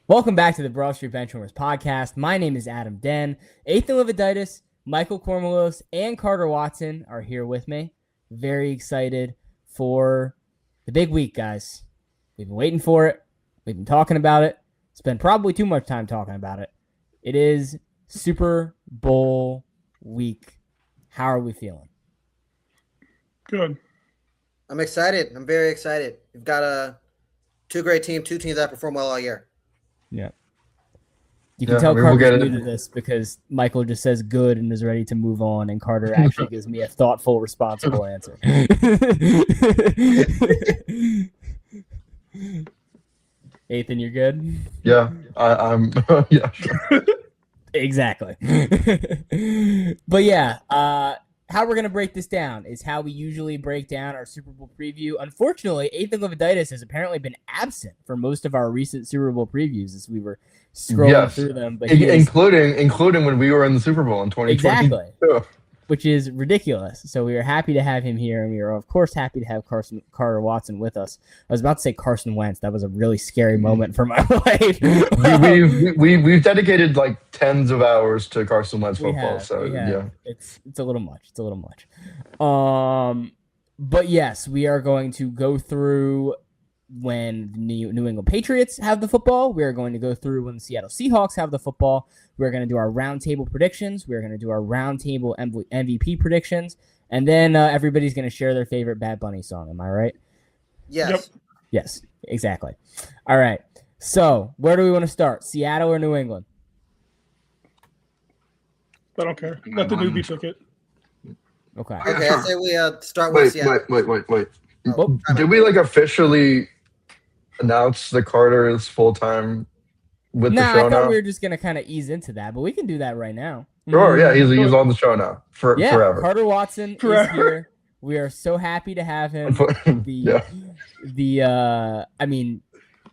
Welcome back to the Broad Street Benchwarmers podcast. My name is Adam Den. Ethan Lividitis, Michael Kormelos, and Carter Watson are here with me. Very excited for the big week, guys. We've been waiting for it. We've been talking about it. Spent probably too much time talking about it. It is Super Bowl week. How are we feeling? Good. I'm excited. I'm very excited. We've got two great teams, two teams that perform well all year. Yeah. You can tell Carter's new to this because Michael just says good and is ready to move on, and Carter actually gives me a thoughtful, responsible answer. Ethan, you're good? Yeah, I'm yeah, sure. Exactly. But yeah, how we're going to break this down is how we usually break down our Super Bowl preview. Unfortunately, Ethan Lividitis has apparently been absent for most of our recent Super Bowl previews as we were scrolling through them. But including when we were in the Super Bowl in 2020. Exactly. Which is ridiculous. So we are happy to have him here, and we are, of course, happy to have Carter Watson with us. I was about to say Carson Wentz. That was a really scary moment for my life. We've dedicated like tens of hours to Carson Wentz football. Yeah. It's a little much. It's a little much. But yes, we are going to go through when the New England Patriots have the football. We are going to go through when the Seattle Seahawks have the football. We're going to do our roundtable predictions. We're going to do our roundtable MVP predictions. And then everybody's going to share their favorite Bad Bunny song. Am I right? Yes. Yep. Yes, exactly. All right. So where do we want to start? Seattle or New England? I don't care. Let the newbie pick it. Okay. Okay, I say we start with Seattle. Wait. Oh, Did we officially announce that Carter is full-time with the show I thought now? we were just going to kind of ease into that, but we can do that right now. Sure, yeah, he's on the show now forever. Carter Watson is here. We are so happy to have him.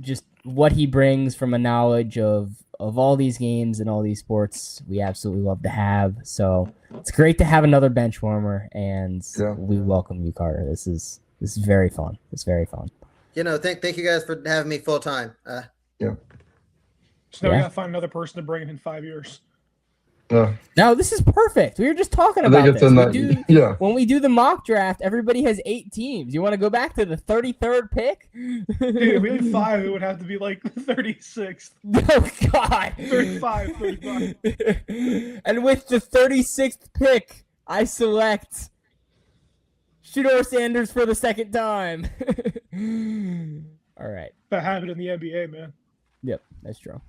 Just what he brings from a knowledge of all these games and all these sports, we absolutely love to have. So it's great to have another bench warmer, and we welcome you, Carter. This is very fun. It's very fun. Thank you guys for having me full time. So now we got to find another person to bring in 5 years. No, this is perfect. We were just talking about this. When we do the mock draft, everybody has 8 teams. You want to go back to the 33rd pick? Dude, if we had 5, it would have to be like the 36th. Oh, God. 35. And with the 36th pick, I select Shedeur Sanders for the second time. All right. That happened in the NBA, man. Yep, that's true.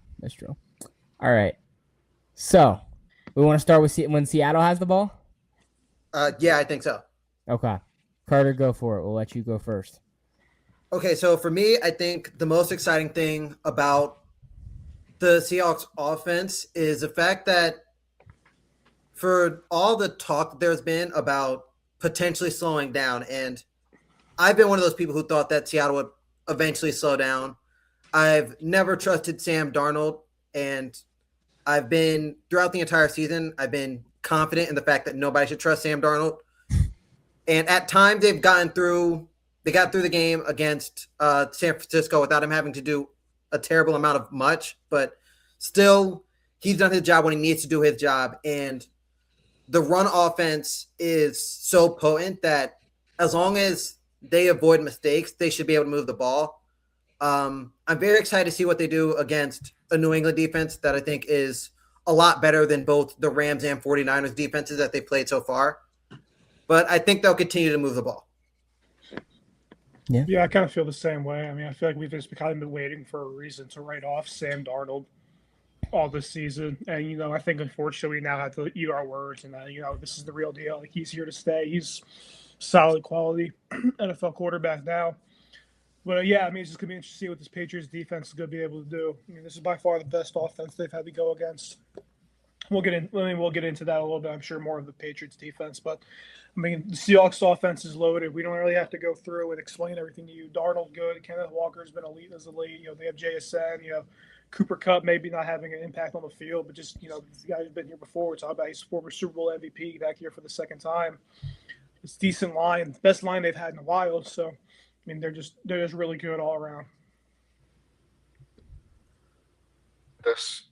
All right. So, we want to start with when Seattle has the ball? Yeah, I think so. Okay. Carter, go for it. We'll let you go first. Okay, so for me, I think the most exciting thing about the Seahawks offense is the fact that for all the talk there's been about potentially slowing down, and I've been one of those people who thought that Seattle would eventually slow down. I've never trusted Sam Darnold, and I've been, throughout the entire season, I've been confident in the fact that nobody should trust Sam Darnold. And at times they got through the game against San Francisco without him having to do a terrible amount of much, but still he's done his job when he needs to do his job. And the run offense is so potent that as long as they avoid mistakes, they should be able to move the ball. I'm very excited to see what they do against a New England defense that I think is a lot better than both the Rams and 49ers defenses that they played so far. But I think they'll continue to move the ball. Yeah, I kind of feel the same way. I mean, I feel like we've just kind of been waiting for a reason to write off Sam Darnold all this season. And, I think unfortunately we now have to eat our words and that, this is the real deal. Like, he's here to stay. He's solid quality NFL quarterback now. But, it's just going to be interesting to see what this Patriots defense is going to be able to do. I mean, this is by far the best offense they've had to go against. We'll get into that a little bit, I'm sure, more of the Patriots defense. But, the Seahawks offense is loaded. We don't really have to go through and explain everything to you. Darnold good. Kenneth Walker's been elite as elite. They have JSN. Cooper Kupp maybe not having an impact on the field, but just, the guy who's been here before. We're talking about his former Super Bowl MVP back here for the second time. It's a decent line. Best line they've had in a while. So, they're just really good all around. this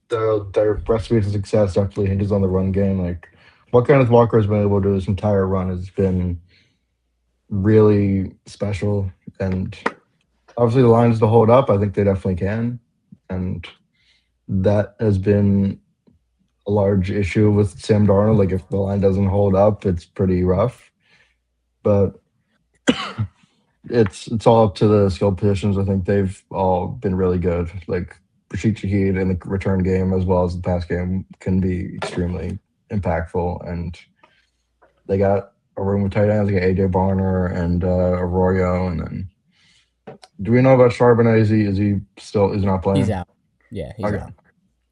their recipe to success definitely hinges on the run game. Like what Kenneth Walker has been able to do this entire run has been really special. And obviously the lines to hold up, I think they definitely can. And that has been a large issue with Sam Darnold. Like if the line doesn't hold up, it's pretty rough. But it's all up to the skill positions. I think they've all been really good. Like Rashid Shaheed in the return game as well as the pass game can be extremely impactful. And they got a room of tight ends. They got AJ Barner and Arroyo. And then do we know about Charbonnet? Is he still is not playing? He's out. Yeah, he's Okay. out.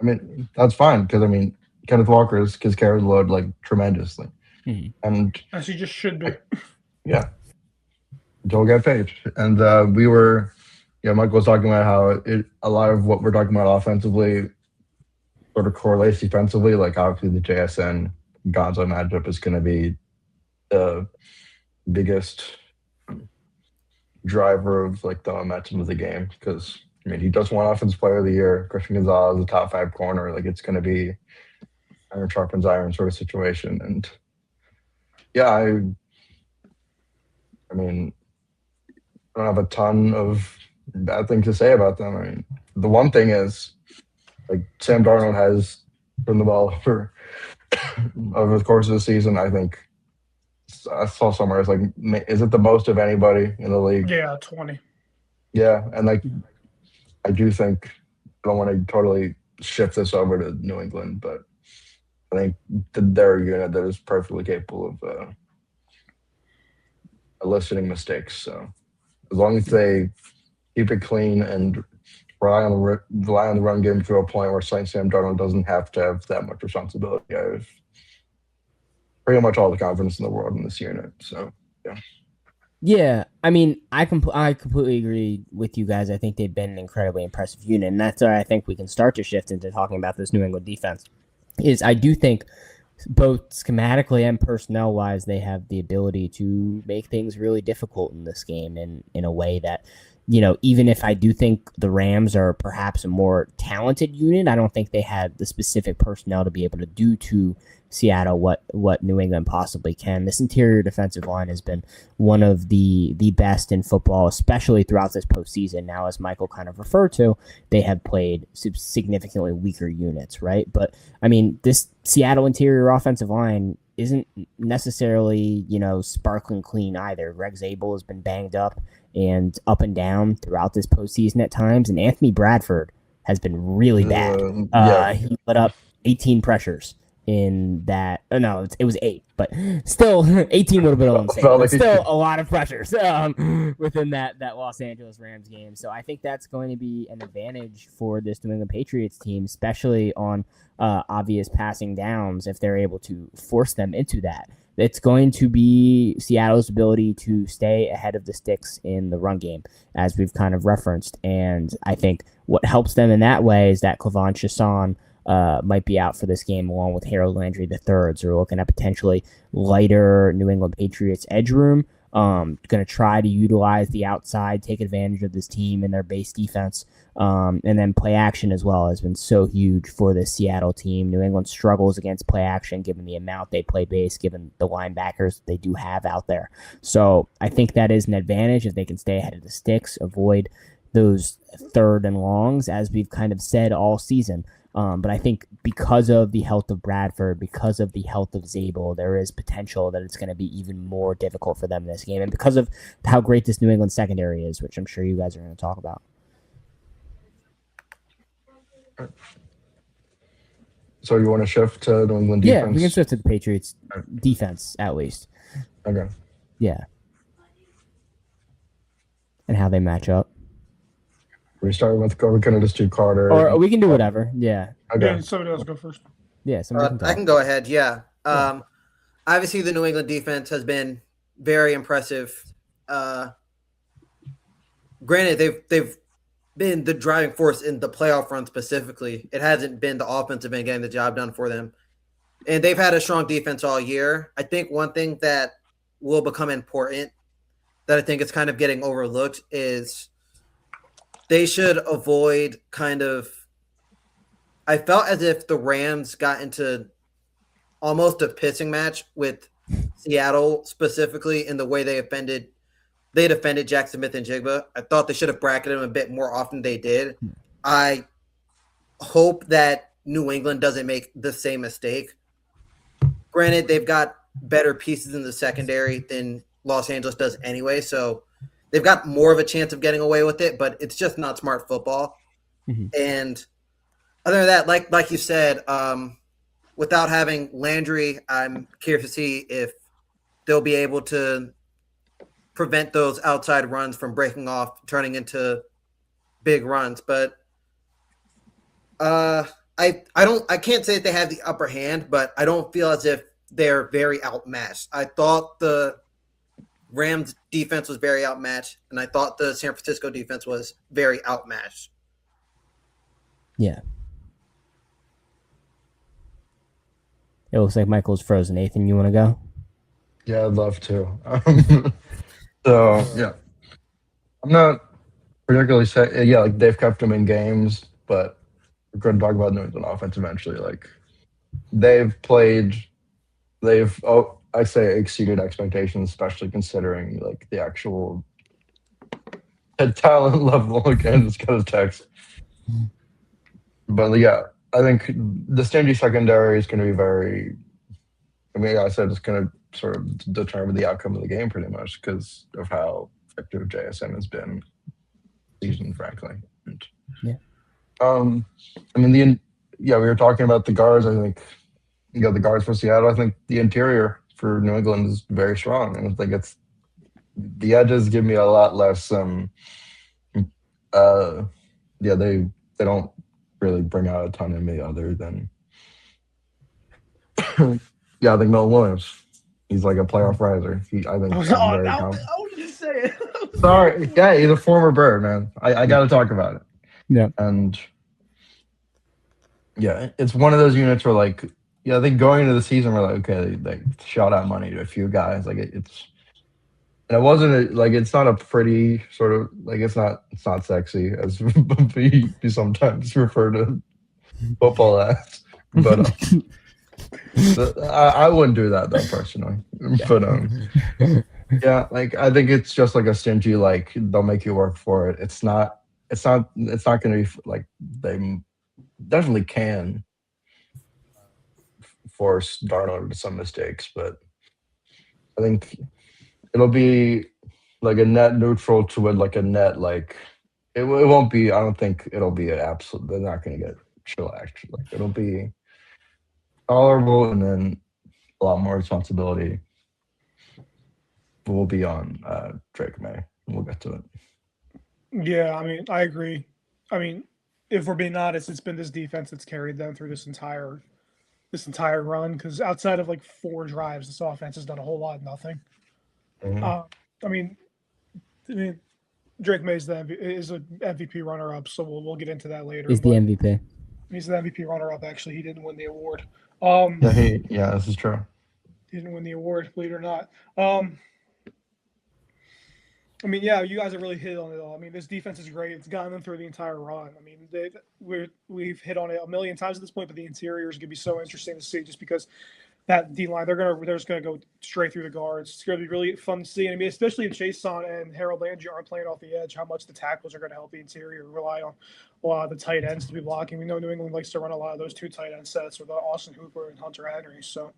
I mean, that's fine because I mean Kenneth Walker has carried the load like tremendously. Mm-hmm. And as he just should be. Yeah. Don't get paid. And we were, Michael was talking about how a lot of what we're talking about offensively sort of correlates defensively. Like obviously the JSN Gonzo matchup is going to be the biggest driver of like the momentum of the game because I mean he just won Offensive Player of the Year. Christian Gonzalez, the top 5 corner. Like it's going to be iron sharpens iron sort of situation. And yeah, I mean. I don't have a ton of bad things to say about them. I mean, the one thing is, like Sam Darnold has turned the ball over the course of the season. I think I saw somewhere it's like, is it the most of anybody in the league? Yeah, 20. Yeah, and like I do think I don't want to totally shift this over to New England, but I think they're a unit that is perfectly capable of eliciting mistakes. So. As long as they keep it clean and rely on the run game to a point where Sam Darnold doesn't have to have that much responsibility, I have pretty much all the confidence in the world in this unit. So, yeah. Yeah, I mean, I completely agree with you guys. I think they've been an incredibly impressive unit, and that's where I think we can start to shift into talking about this New England defense. Is I do think both schematically and personnel wise, they have the ability to make things really difficult in this game in a way that, even if I do think the Rams are perhaps a more talented unit, I don't think they had the specific personnel to be able to do to Seattle what New England possibly can. This interior defensive line has been one of the best in football, especially throughout this postseason. Now, as Michael kind of referred to, they have played significantly weaker units, right? But I mean, this Seattle interior offensive line isn't necessarily, sparkling clean either. Greg Zabel has been banged up and down throughout this postseason at times, and Anthony Bradford has been really bad. He put up 18 pressures in that. Oh, no, it was 8, but still 18 would have been a little insane. But still a lot of pressures within that Los Angeles Rams game. So I think that's going to be an advantage for this New England Patriots team, especially on obvious passing downs if they're able to force them into that. It's going to be Seattle's ability to stay ahead of the sticks in the run game, as we've kind of referenced. And I think what helps them in that way is that Clavon Chasson might be out for this game along with Harold Landry III. So we're looking at potentially lighter New England Patriots edge room. Going to try to utilize the outside, take advantage of this team and their base defense. And then play action as well has been so huge for this Seattle team. New England struggles against play action given the amount they play base, given the linebackers they do have out there. So I think that is an advantage if they can stay ahead of the sticks, avoid those 3rd and longs, as we've kind of said all season. But I think because of the health of Bradford, because of the health of Zabel, there is potential that it's going to be even more difficult for them in this game. And because of how great this New England secondary is, which I'm sure you guys are going to talk about. So you want to shift to New England defense? Yeah, we can shift to the Patriots defense at least. Okay. Yeah. And how they match up. We start with we can just do Carter. Or we can do whatever. Yeah. Okay. Yeah, somebody else go first. Yeah, I can go ahead. Yeah. Obviously, the New England defense has been very impressive. Granted, they've been the driving force in the playoff run specifically. It hasn't been the offensive end getting the job done for them. And they've had a strong defense all year. I think one thing that will become important that I think is kind of getting overlooked is they should avoid kind of. I felt as if the Rams got into almost a pissing match with Seattle, specifically in the way they defended Jackson Smith and Jigba. I thought they should have bracketed him a bit more often than they did. I hope that New England doesn't make the same mistake. Granted, they've got better pieces in the secondary than Los Angeles does anyway, so they've got more of a chance of getting away with it, but it's just not smart football. Mm-hmm. And other than that, like you said, without having Landry, I'm curious to see if they'll be able to prevent those outside runs from breaking off, turning into big runs. But I can't say that they have the upper hand, but I don't feel as if they're very outmatched. I thought the Rams defense was very outmatched, and I thought the San Francisco defense was very outmatched. Yeah. It looks like Michael's frozen. Nathan, you want to go? Yeah, I'd love to. So, yeah. I'm not particularly saying, yeah, like they've kept them in games, but we're going to talk about New England offense eventually. Like, I say exceeded expectations, especially considering like the actual talent level again. Just got a text. But yeah, I think the stingy secondary is going to be very. I mean, like I said, it's going to sort of determine the outcome of the game pretty much because of how effective JSN has been season, frankly. And, yeah. I mean, we were talking about the guards. I think the guards for Seattle. I think the interior for New England is very strong, and I think it's the edges give me a lot less. They don't really bring out a ton in me other than I think Mel Williams. He's like a playoff riser. I think he's very confident. I was just saying. Sorry. Yeah, he's a former Bird, man. I got to talk about it. Yeah. And yeah, it's one of those units where like, I think going into the season, we're like, okay, they shot out money to a few guys. Like and it wasn't it's not a pretty sort of like it's not sexy as we sometimes refer to football as, but I wouldn't do that though personally. But yeah, like I think it's just like a stingy like they'll make you work for it. It's not going to be like they definitely can force Darnold into some mistakes, but I think it'll be like a net neutral to it, like a net like it won't be. I don't think it'll be an absolute. They're not going to get chillaxed. Like it'll be tolerable, and then a lot more responsibility will be on Drake May. We'll get to it. Yeah, I mean, I agree. I mean, if we're being honest, it's been this defense that's carried them through this entire run. Because outside of like 4 drives, this offense has done a whole lot of nothing. Mm-hmm. I mean, Drake May is an MVP runner-up, so we'll get into that later. He's the MVP. He's the MVP runner-up. Actually, he didn't win the award. This is true. He didn't win the award, believe it or not. I mean, yeah, you guys have really hit on it all. I mean, this defense is great. It's gotten them through the entire run. I mean, we've hit on it a million times at this point, but the interior is going to be so interesting to see just because that D-line, they're just going to go straight through the guards. It's going to be really fun to see. And I mean, especially if Jason and Harold Landry aren't playing off the edge, how much the tackles are going to help the interior rely on a lot of the tight ends to be blocking. We know New England likes to run a lot of those 2 tight end sets with Austin Hooper and Hunter Henry. So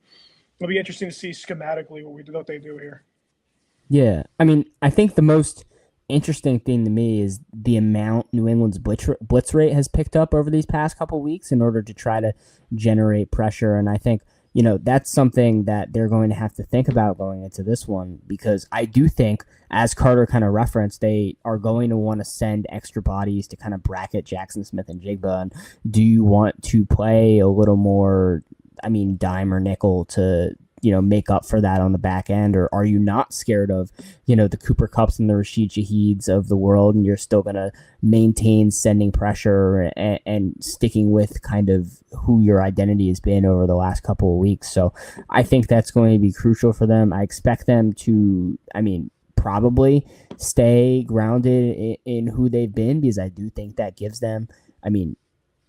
it'll be interesting to see schematically what they do here. Yeah. I mean, I think the most interesting thing to me is the amount New England's blitz rate has picked up over these past couple weeks in order to try to generate pressure. And I think, that's something that they're going to have to think about going into this one, because I do think, as Carter kind of referenced, they are going to want to send extra bodies to kind of bracket Jackson Smith and Jigba. And do you want to play a little more, dime or nickel to, make up for that on the back end? Or are you not scared of, the Cooper Kupps and the Rashid Shaheeds of the world, and you're still going to maintain sending pressure and sticking with kind of who your identity has been over the last couple of weeks? So I think that's going to be crucial for them. I expect them to, probably stay grounded in who they've been, because I do think that gives them, I mean,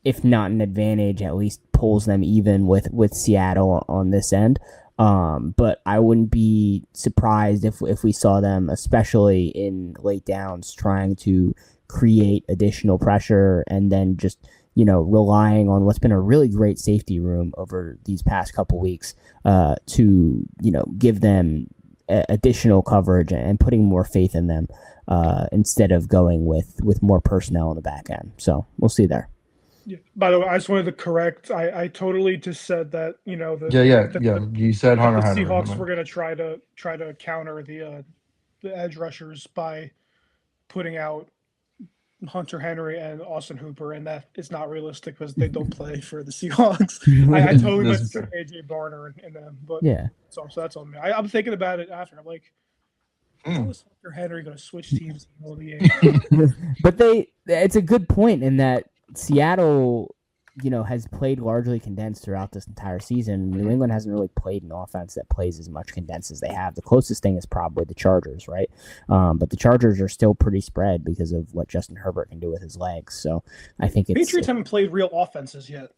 if not an advantage, at least pulls them even with Seattle on this end. But I wouldn't be surprised if we saw them, especially in late downs, trying to create additional pressure and then just, relying on what's been a really great safety room over these past couple weeks to, give them additional coverage and putting more faith in them instead of going with more personnel in the back end. So we'll see there. Yeah. By the way, I just wanted to correct. I totally just said that You said the Hunter Henry. Seahawks were going to try to counter the edge rushers by putting out Hunter Henry and Austin Hooper, and that is not realistic because they don't play for the Seahawks. I totally meant to say AJ Barner and them, but yeah. So that's on me. I'm thinking about it after. I'm like, how is Hunter Henry going to switch teams in the middle of the game? But it's a good point in that Seattle, has played largely condensed throughout this entire season. New England hasn't really played an offense that plays as much condensed as they have. The closest thing is probably the Chargers, right? But the Chargers are still pretty spread because of what Justin Herbert can do with his legs. So I think Patriots haven't played real offenses yet.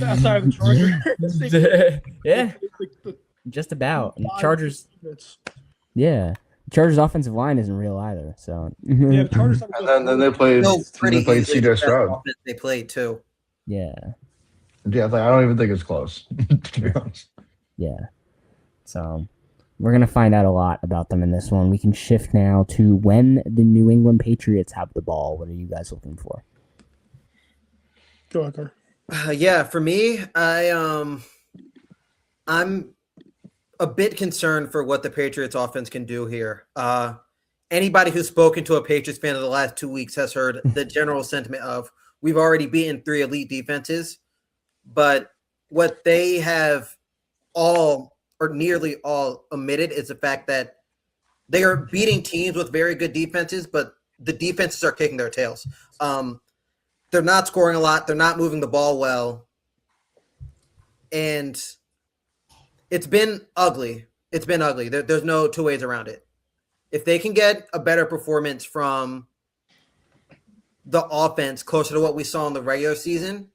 Outside of the Chargers. Yeah. Just about. And Chargers. Yeah. Chargers offensive line isn't real either. So yeah, the Chargers have and then they played CJ Stroud. They played too. Yeah. Yeah, I don't even think it's close, to be honest. Yeah. So we're gonna find out a lot about them in this one. We can shift now to when the New England Patriots have the ball. What are you guys looking for? Go ahead, Carter. Yeah, for me, I'm a bit concerned for what the Patriots offense can do here. Anybody who's spoken to a Patriots fan in the last 2 weeks has heard the general sentiment of, we've already beaten 3 elite defenses, but what they have all or nearly all omitted is the fact that they are beating teams with very good defenses, but the defenses are kicking their tails. They're not scoring a lot. They're not moving the ball well. And it's been ugly. It's been ugly. There's no two ways around it. If they can get a better performance from the offense closer to what we saw in the regular season,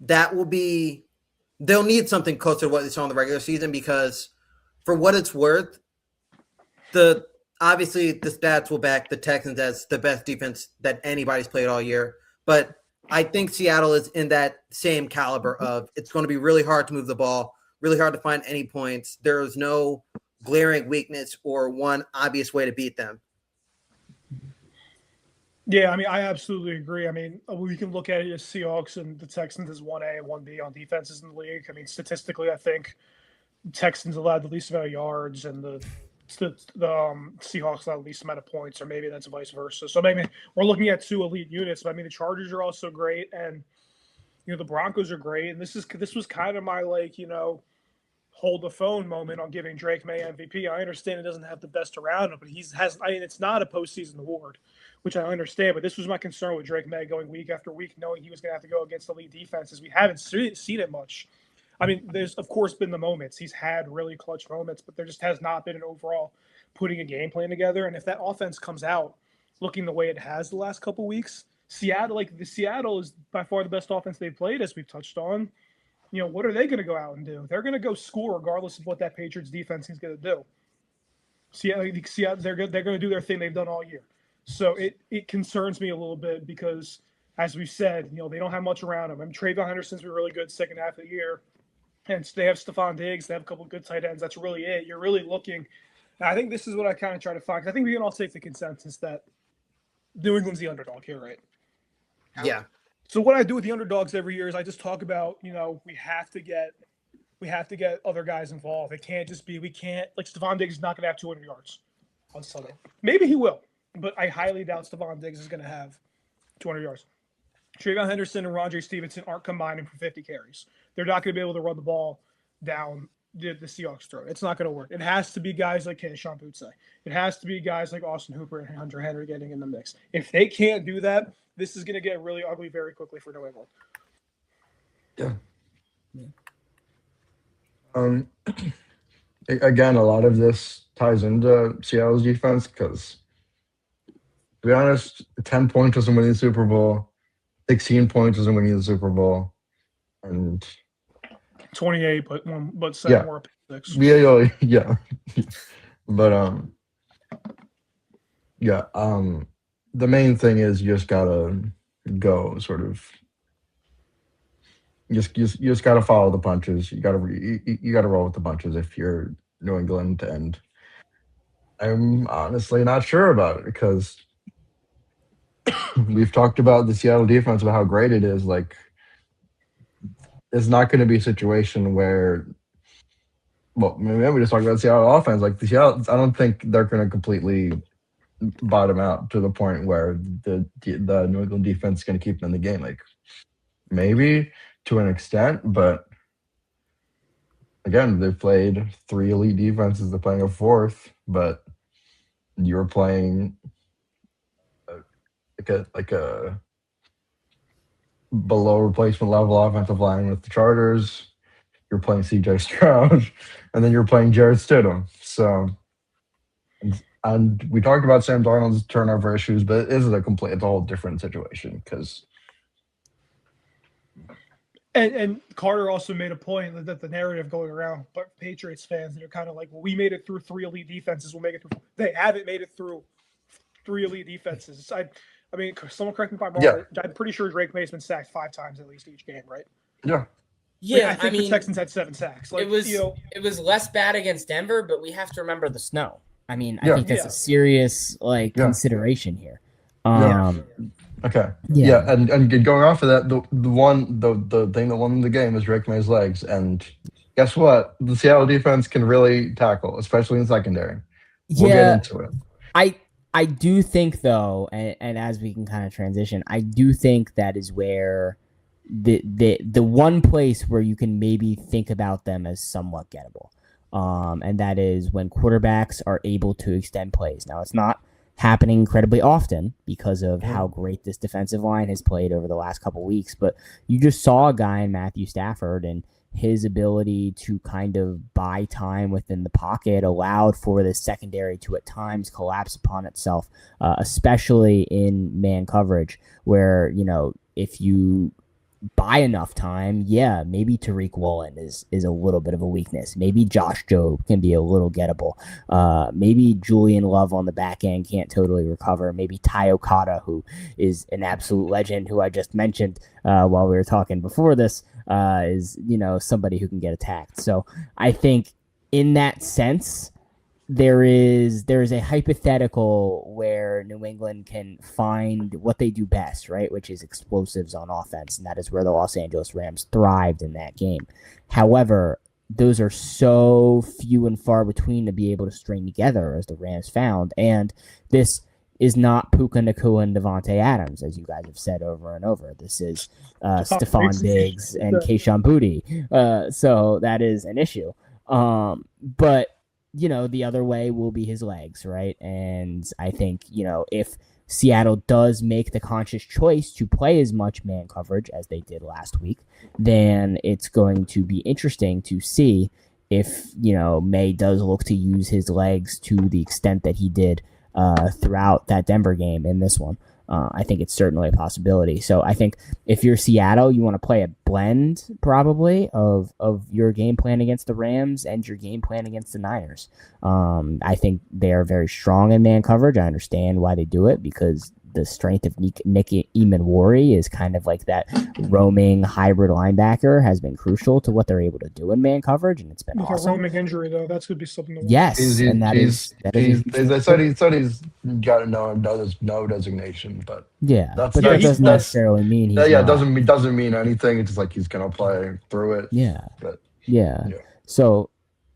that will be – they'll need something closer to what they saw in the regular season, because for what it's worth, obviously the stats will back the Texans as the best defense that anybody's played all year. But I think Seattle is in that same caliber of, it's going to be really hard to move the ball, really hard to find any points. There is no glaring weakness or one obvious way to beat them. Yeah, I mean, I absolutely agree. I mean, we can look at it as Seahawks and the Texans as 1A and 1B on defenses in the league. I mean, statistically, I think the Texans allowed the least amount of yards and the Seahawks allowed the least amount of points, or maybe that's vice versa. So maybe we're looking at 2 elite units. But I mean, the Chargers are also great, and the Broncos are great. And this was kind of my hold the phone moment on giving Drake May MVP. I understand it doesn't have the best around him, but it's not a postseason award, which I understand. But this was my concern with Drake May going week after week, knowing he was going to have to go against elite defenses. We haven't seen it much. I mean, there's, of course, been the moments. He's had really clutch moments, but there just has not been an overall putting a game plan together. And if that offense comes out looking the way it has the last couple weeks, Seattle is by far the best offense they've played, as we've touched on. What are they going to go out and do? They're going to go score regardless of what that Patriots defense is going to do. Seattle, they're going to do their thing they've done all year. So it concerns me a little bit because, as we said, they don't have much around them. I mean, Trayvon Henderson's been really good second half of the year. And they have Stephon Diggs. They have a couple of good tight ends. That's really it. You're really looking. And I think this is what I kind of try to find. 'Cause I think we can all take the consensus that New England's the underdog here, right? Yeah. So what I do with the underdogs every year is I just talk about, we have to get other guys involved. It can't just be, Stephon Diggs is not going to have 200 yards on Sunday. Maybe he will, but I highly doubt Stephon Diggs is going to have 200 yards. Trayvon Henderson and Rondre Stevenson aren't combining for 50 carries. They're not going to be able to run the ball down the Seahawks' throat. It's not going to work. It has to be guys like Keyshawn Boutte. It has to be guys like Austin Hooper and Hunter Henry getting in the mix. If they can't do that, this is going to get really ugly very quickly for New England. Yeah. Again, a lot of this ties into Seattle's defense because, to be honest, 10 points doesn't win you the Super Bowl, 16 points doesn't win you the Super Bowl, and 28, but 7 Yeah. more picks. yeah. But the main thing is you just gotta go sort of. You just gotta follow the punches. You gotta roll with the punches if you're New England, and I'm honestly not sure about it because we've talked about the Seattle defense about how great it is. Like, it's not going to be a situation where, well, maybe we just talked about Seattle offense. Like the Seattle, I don't think they're going to completely bottom out to the point where the New England defense is going to keep them in the game. Like, maybe to an extent, but again, they've played 3 elite defenses. They're playing a 4th, but you're playing like a below replacement level offensive line with the Chargers. You're playing CJ Stroud, and then you're playing Jared Stidham. So, and we talked about Sam Darnold's turnover issues, but it's a whole different situation because. And Carter also made a point that the narrative going around, but Patriots fans, they're kind of like, well, we made it through 3 elite defenses. We'll make it through. They haven't made it through 3 elite defenses. I mean, someone correct me if I'm wrong. Yeah. I'm pretty sure Drake May's been sacked 5 times at least each game, right? Yeah. Yeah, I think the Texans had 7 sacks. Like, it was it was less bad against Denver, but we have to remember the snow. I mean, I think that's a serious consideration here. Okay. Yeah, and going off of that, the thing that won the game is Drake May's legs, and guess what? The Seattle defense can really tackle, especially in secondary. We'll get into it. I do think though, and as we can kind of transition, I do think that is where the one place where you can maybe think about them as somewhat gettable. And that is when quarterbacks are able to extend plays. Now, it's not happening incredibly often because of how great this defensive line has played over the last couple weeks, but you just saw a guy in Matthew Stafford, and his ability to kind of buy time within the pocket allowed for the secondary to at times collapse upon itself, especially in man coverage, where, if you buy enough time, maybe Tariq Woolen is a little bit of a weakness. Maybe Josh Jobe can be a little gettable. Maybe Julian Love on the back end can't totally recover. Maybe Ty Okada, who is an absolute legend, who I just mentioned while we were talking before this, is somebody who can get attacked. So I think in that sense, there is a hypothetical where New England can find what they do best, right, which is explosives on offense, and that is where the Los Angeles Rams thrived in that game. However, those are so few and far between to be able to string together as the Rams found, and this is not Puka Nacua and Devontae Adams, as you guys have said over and over. This is Stephon Diggs and Kayshon Boutte. So that is an issue. But the other way will be his legs, right? And I think, if Seattle does make the conscious choice to play as much man coverage as they did last week, then it's going to be interesting to see if, May does look to use his legs to the extent that he did throughout that Denver game in this one. I think it's certainly a possibility. So I think if you're Seattle, you want to play a blend probably of your game plan against the Rams and your game plan against the Niners. I think they are very strong in man coverage. I understand why they do it, because the strength of Nick Emanwari is kind of like that roaming hybrid linebacker has been crucial to what they're able to do in man coverage, and it's been with awesome. A roaming injury, though, that's going to be something to watch. Yes, and that is. They said he's got a no designation, but that doesn't necessarily mean he's it doesn't mean anything. It's just like he's gonna play through it. Yeah. So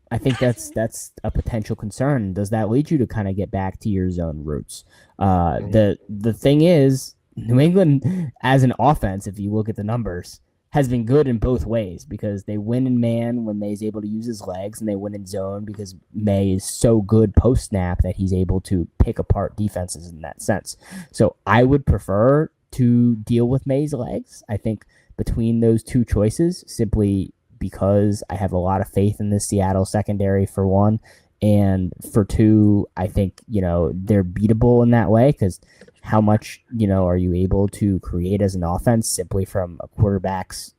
I think that's a potential concern. Does that lead you to kind of get back to your zone roots? The thing is, New England as an offense, if you look at the numbers, has been good in both ways, because they win in man when May's able to use his legs, and they win in zone because May is so good post snap that he's able to pick apart defenses in that sense. So I would prefer to deal with May's legs. I think between those two choices, simply because I have a lot of faith in the Seattle secondary for one, And for 2, I think, they're beatable in that way because how much, are you able to create as an offense simply from a quarterback's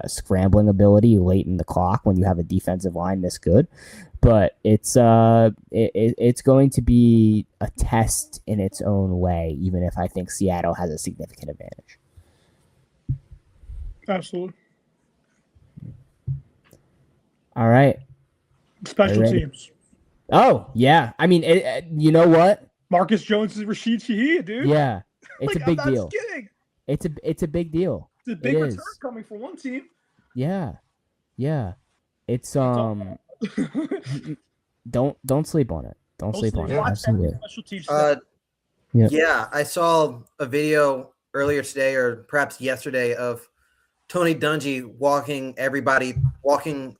scrambling ability late in the clock when you have a defensive line this good? But it's going to be a test in its own way, even if I think Seattle has a significant advantage. Absolutely. All right. Special teams. Oh, yeah. I mean, you know what? Marcus Jones is Rashid Shaheed, dude. Yeah. It's a big I'm deal. not kidding. It's a big deal. It's a big return coming for one team. Yeah. Yeah. It's don't sleep on it. Don't sleep on it. Absolutely. Special teams. Yeah, I saw a video earlier today or perhaps yesterday of Tony Dungy walking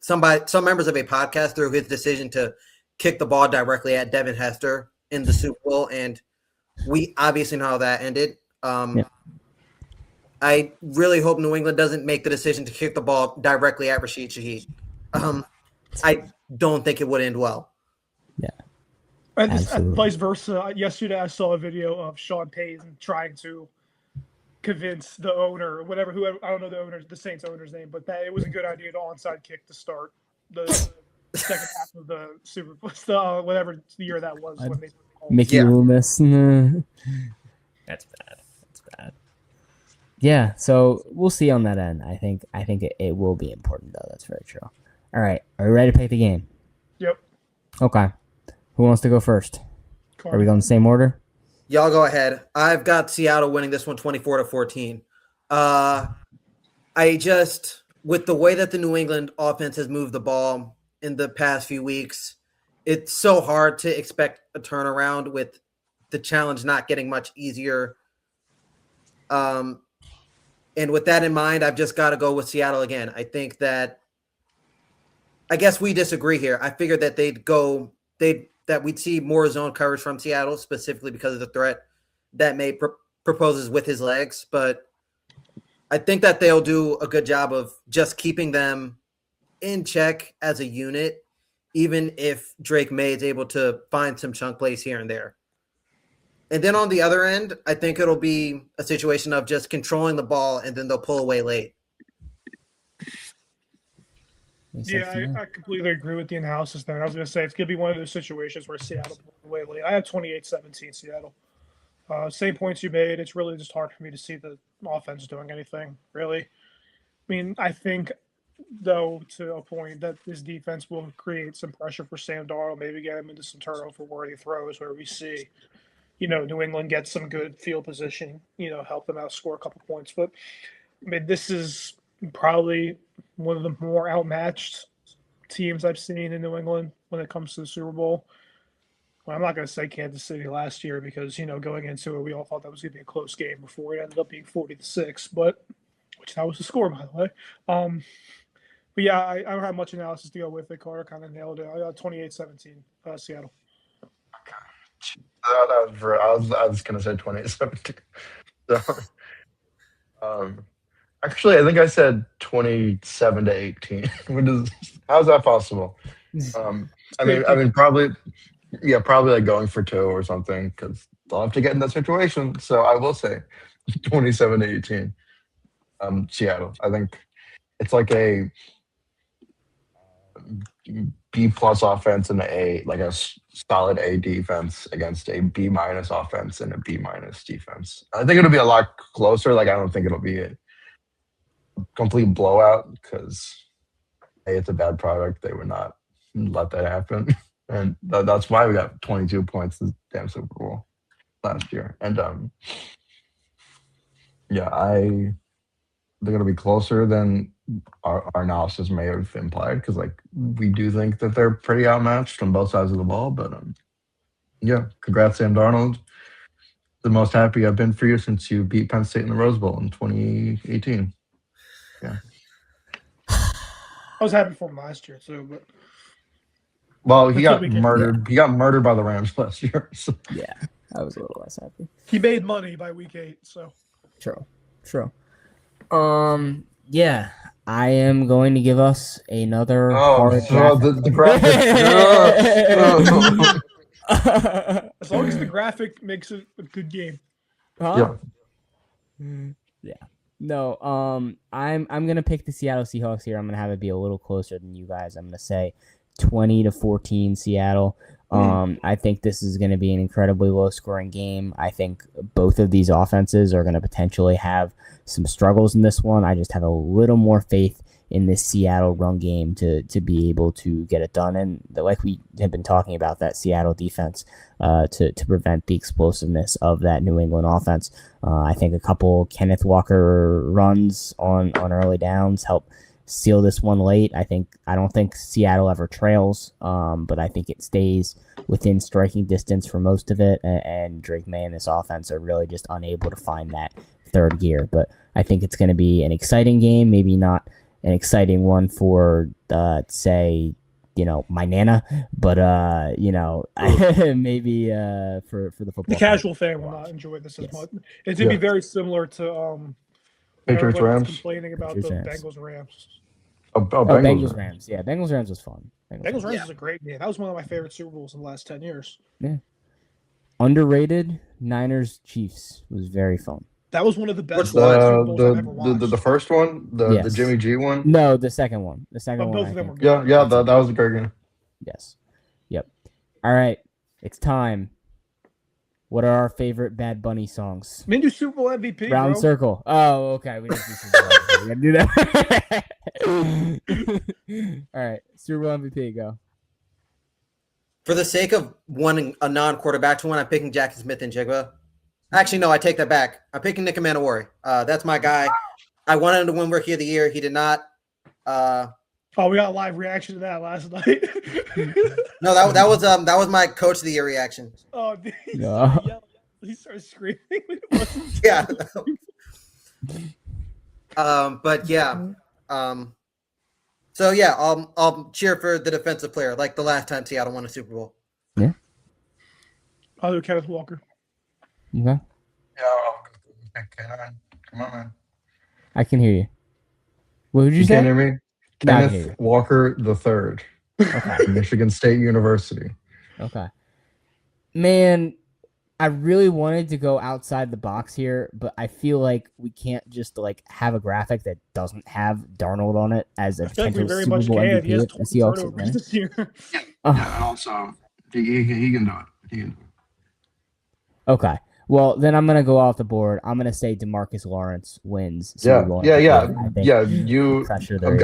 some members of a podcast through his decision to kick the ball directly at Devin Hester in the Super Bowl, and we obviously know how that ended. I really hope New England doesn't make the decision to kick the ball directly at Rashid Shaheed. I don't think it would end well. Yeah. And vice versa. Yesterday, I saw a video of Sean Payton trying to convince the owner, whoever, I don't know the Saints owner's name, but that it was a good idea to onside kick to start the second half of the Super Bowl, whatever year that was. When they Mickey Loomis. That's bad. Yeah, so we'll see on that end. I think it will be important, though. That's very true. All right, are we ready to pick the game? Yep. Okay. Who wants to go first? Are we going the same order? Y'all go ahead. I've got Seattle winning this one 24-14. With the way that the New England offense has moved the ball in the past few weeks, it's so hard to expect a turnaround with the challenge not getting much easier. And with that in mind, I've just got to go with Seattle again. I guess we disagree here. I figured that that we'd see more zone coverage from Seattle, specifically because of the threat that May proposes with his legs. But I think that they'll do a good job of just keeping them in check as a unit, even if Drake May is able to find some chunk plays here and there. And then on the other end, I think it'll be a situation of just controlling the ball, and then they'll pull away late. Yeah, I completely agree with the analysis there. I was going to say it's going to be one of those situations where Seattle pulled away late. I have 28-17 Seattle. Same points you made. It's really just hard for me to see the offense doing anything, really. I mean, I think, though, to a point that this defense will create some pressure for Sam Darnold, maybe get him into some turnover-worthy throws where we see, New England get some good field position, help them out score a couple points. But, I mean, this is probably one of the more outmatched teams I've seen in New England when it comes to the Super Bowl. Well, I'm not going to say Kansas City last year because, going into it, we all thought that was going to be a close game before it ended up being 40-6, which that was the score, by the way. But yeah, I don't have much analysis to go with it. Carter kind of nailed it. I got 28-17 Seattle. I was going to say 28-17. So, actually, I think I said 27-18. How's that possible? I mean, probably like going for 2 or something because they'll have to get in that situation. So I will say 27-18. Seattle. I think it's like a B+ offense and a solid A defense against a B- offense and a B- defense. I think it'll be a lot closer. I don't think it'll be a complete blowout because it's a bad product. They would not let that happen, and that's why we got 22 points this damn Super Bowl last year. And they're gonna be closer than our analysis may have implied because we do think that they're pretty outmatched on both sides of the ball. But congrats Sam Darnold. The most happy I've been for you since you beat Penn State in the Rose Bowl in 2018. Yeah. I was happy for him last year too, but he got murdered. Yeah. He got murdered by the Rams last year. So. Yeah, I was a little less happy. He made money by week 8, so true. Yeah, I am going to give us another Oh, hard so graphic. the graphic. As long as the graphic makes it a good game. Huh? Yeah. Yeah. No, I'm gonna pick the Seattle Seahawks here. I'm gonna have it be a little closer than you guys. I'm gonna say 20-14 Seattle. I think this is gonna be an incredibly low scoring game. I think both of these offenses are gonna potentially have some struggles in this one. I just have a little more faith in this Seattle run game to be able to get it done. And like we have been talking about, that Seattle defense to prevent the explosiveness of that New England offense. I think a couple Kenneth Walker runs on early downs help seal this one late. I don't think Seattle ever trails, but I think it stays within striking distance for most of it. And Drake May and this offense are really just unable to find that third gear. But I think it's going to be an exciting game, maybe not an exciting one for, say, my Nana, but maybe for the football. The casual fan will not enjoy this as much. It's gonna be very similar to Patriots Rams. complaining about Patriots, the Rams. Bengals Rams. Bengals Rams. Yeah, Bengals Rams was fun. Bengals Rams is a great game. That was one of my favorite Super Bowls in the last 10 years. Yeah. Underrated Niners Chiefs was very fun. That was one of the best Super Bowls I've ever watched. the first one, the Jimmy G one. No, the second one. The second one. Both of them were good. Yeah, that was a great game. Yes. Yep. All right. It's time. What are our favorite Bad Bunny songs? I mean, do Super Bowl MVP, Round bro. circle. Oh, okay. We didn't do Super Bowl MVP. We gotta do that. All right. Super Bowl MVP, go. For the sake of wanting a non-quarterback to win, I'm picking Jackie Smith and Jigba. Actually, no, I take that back. I'm picking Nick Manowari. That's my guy. I wanted him to win Rookie of the Year. He did not. Oh, we got a live reaction to that last night. No, that was my Coach of the Year reaction. Oh, dude, he started screaming. Yeah. But yeah. So yeah, I'll cheer for the defensive player, like the last time Seattle won a Super Bowl. Yeah. I'll do Kenneth Walker. Okay. Yeah. Come on, man. I can hear you. What did you say? Can't hear me? No, I can hear Kenneth you. Walker III, Okay. Michigan State University. Okay. Man, I really wanted to go outside the box here, but I feel like we can't just have a graphic that doesn't have Darnold on it as a I feel like we potential very Super much Bowl can. He has MVP. 20 Seahawks turnovers winner. this year. Yeah, and also he can do it. He can do it. Okay. Well, then I'm gonna go off the board. I'm gonna say DeMarcus Lawrence wins. Super Bowl MVP. Yeah. You. Pressure I there.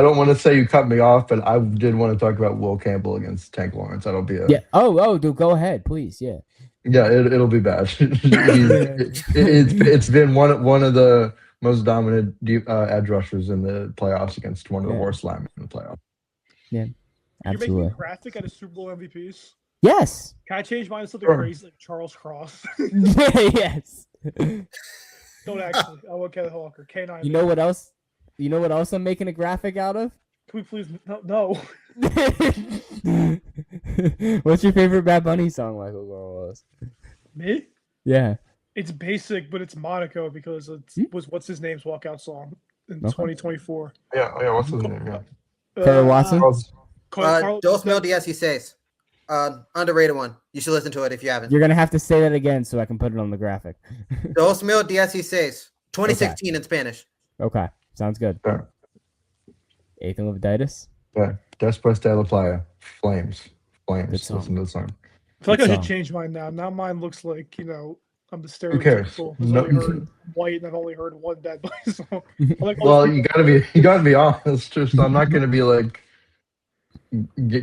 don't want to say you cut me off, but I did want to talk about Will Campbell against Tank Lawrence. That'll be Yeah. Oh, dude, go ahead, please. Yeah. Yeah, it'll be bad. It's been one of the most dominant edge rushers in the playoffs against one of the worst linemen in the playoffs. Yeah. You're making Absolutely. a graphic out of Super Bowl MVPs? Yes. Can I change mine to something Sure. crazy like Charles Cross? Yes. Don't actually. I want Kenneth Walker. K9. You know what else? You know what else I'm making a graphic out of? Can we please? No. What's your favorite Bad Bunny song, Michael Gorlos? Me? Yeah. It's basic, but it's Monaco because it was what's his name's walkout song in Okay. 2024. Yeah. What's his name? Yeah. Carter Watson? Dos Mil Dias y Seis. Underrated one. You should listen to it if you haven't. You're going to have to say that again so I can put it on the graphic. Dos Mil Dias y Seis. 2016 in Spanish. Okay. Sounds good. Yeah. Ethan Leviditis? Yeah. Después de la playa. Flames. Good song. Listen to the song. I feel like Good I song. should change mine now. Now mine looks like, I'm the Who cares? stereotypical. I've No- only heard white and I've only heard one Bad Bunny song. I'm like, Well, you gotta be honest. Just I'm not gonna be like,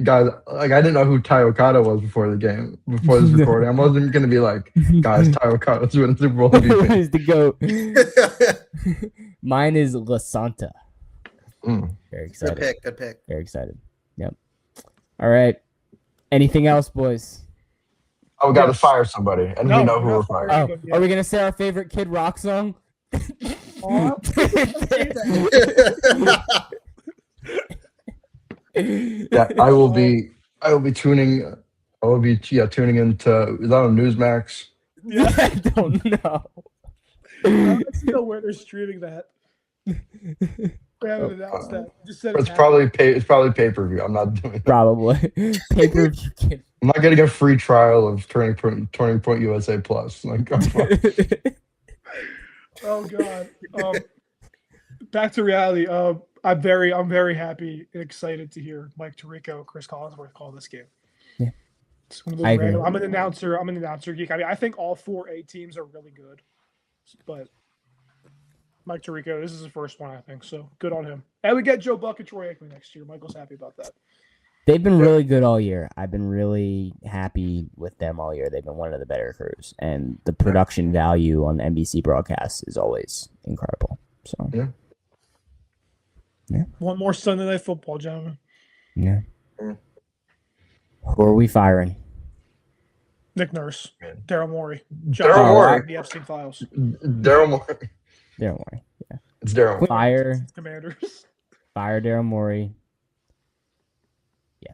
guys. Like I didn't know who Ty Okada was before this recording. I wasn't gonna be like, guys, Ty Okada's winning Super Bowl MVP. Is the GOAT. Mine is La Santa. Mm. Very excited. Good pick. Very excited. Yep. All right. Anything else, boys? Oh, we gotta Yes. fire somebody, and No, we know we're who not we're firing. firing. Oh, are we gonna say our favorite Kid Rock song? Yeah, I will be tuning. I will be tuning into. Is that on Newsmax? Yeah. I don't know. I don't know where they're streaming that. We haven't announced that. Just said It's probably pay-per-view. I'm not doing that. Probably pay-per-view kid. I'm not getting a free trial of Turning Point USA Plus. Like, I'm fine. Oh God. Back to reality. I'm very happy and excited to hear Mike Tirico, Chris Collinsworth call this game. Yeah. It's one of those I agree. random. I'm an announcer geek. I mean, I think all 4A teams are really good, but Mike Tirico, this is the first one, I think. So good on him. And we get Joe Buck and Troy Aikman next year. Michael's happy about that. They've been really good all year. I've been really happy with them all year. They've been one of the better crews, and the production value on the NBC broadcast is always incredible. So yeah. One more Sunday Night Football, gentlemen. Yeah. Who are we firing? Nick Nurse, Daryl Morey, Daryl Morey. the Epstein Files, Daryl Morey. Daryl Morey. Yeah. It's Daryl Morey. Fire Commanders. Daryl Morey.